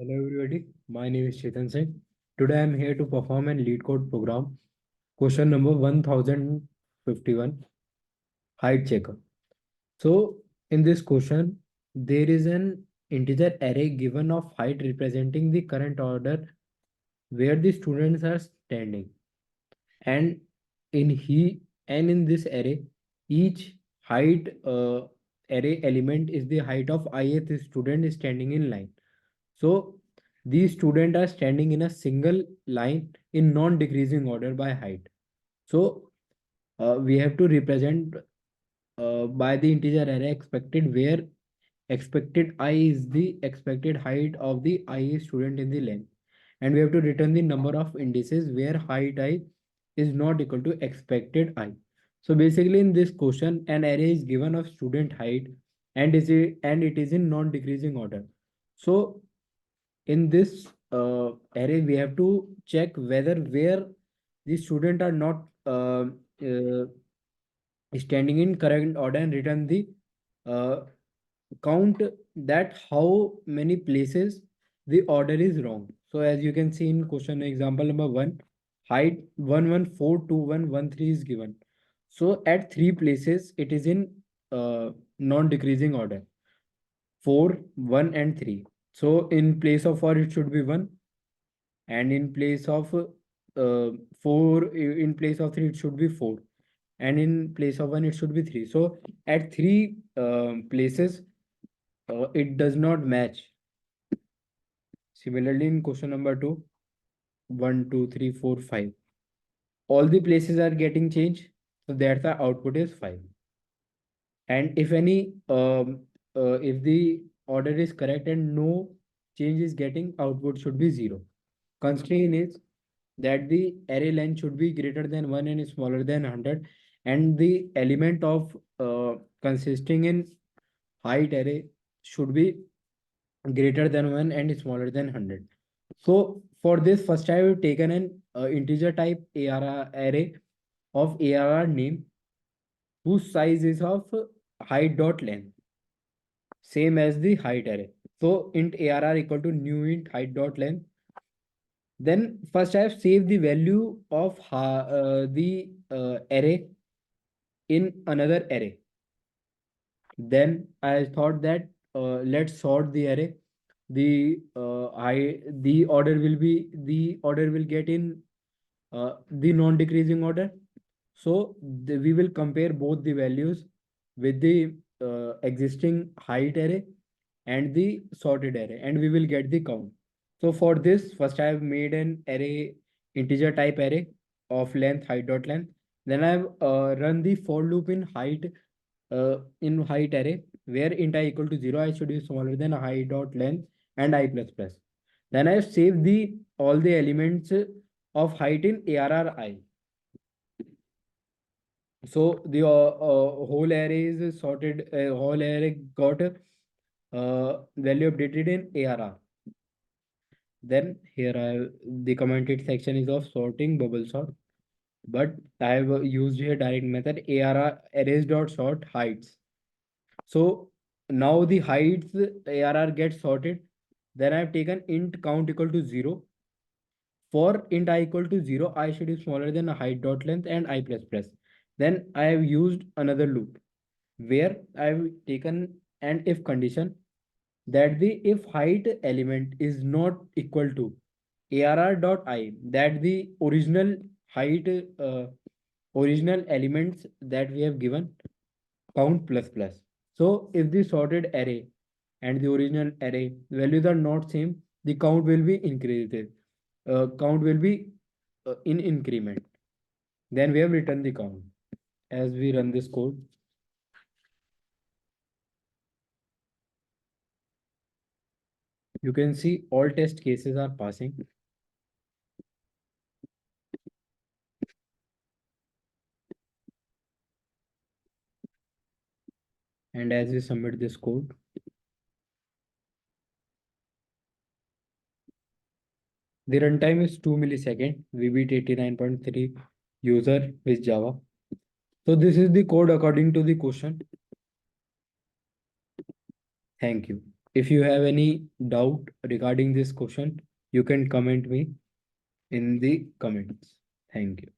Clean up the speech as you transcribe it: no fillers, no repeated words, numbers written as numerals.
Hello everybody, my name is Chetan Singh. Today I am here to perform an lead code program. Question number 1051, height checker. So in this question, there is an integer array given of height representing the current order where the students are standing. And in this array, each height array element is the height of ith student standing in line. So these students are standing in a single line in non-decreasing order by height. So we have to represent by the integer array expected, where expected I is the expected height of the I student in the length. And we have to return the number of indices where height I is not equal to expected I. So basically in this question, an array is given of student height and it is in non-decreasing order. So in this array we have to check whether where the student are not standing in correct order and return the uh, count that how many places the order is wrong. So as you can see in question example number 1, height 11421113 is given. So at three places it is in non-decreasing order, 4, 1 and 3. So in place of 4 it should be 1, and in place of 4, in place of 3 it should be 4, and in place of 1 it should be 3. So at three places it does not match. Similarly in question number 2, 1 2 3 4 5, all the places are getting changed, so that the output is 5. And if any if the order is correct and no change is getting, output should be 0. Constraint is that the array length should be greater than 1 and smaller than 100, and the element of consisting in height array should be greater than 1 and smaller than 100. So for this, first I have taken an integer type ARR array of ARR name whose size is of height dot length, same as the height array. So int ARR equal to new int height dot length. Then first I have saved the value of the array in another array. Then I thought that let's sort the array. The order will get in the non-decreasing order. So we will compare both the values with the existing height array and the sorted array, and we will get the count. So for this, first I have made an array, integer type array of length height dot length. Then I have run the for loop in height array, where int I equal to 0, I should be smaller than height dot length and I plus plus. Then I have saved the all the elements of height in ARRI. So the whole array is sorted, whole array got value updated in ARR. Then here the commented section is of sorting bubble sort, but I have used here direct method ARR arrays dot sort heights. So now the heights ARR gets sorted. Then I have taken int count equal to 0. For int I equal to 0, I should be smaller than a height dot length and I plus plus. Then I have used another loop where I have taken an if condition that the if height element is not equal to ARR dot I, that the height uh, original elements that we have given count plus plus. So if the sorted array and the original array values are not same, the count will be increased. Count will be in increment. Then we have written the count. As we run this code, you can see all test cases are passing. And as we submit this code, the runtime is 2 milliseconds, VBT 89.3 user with Java. So this is the code according to the question. Thank you. If you have any doubt regarding this question, you can comment me in the comments. Thank you.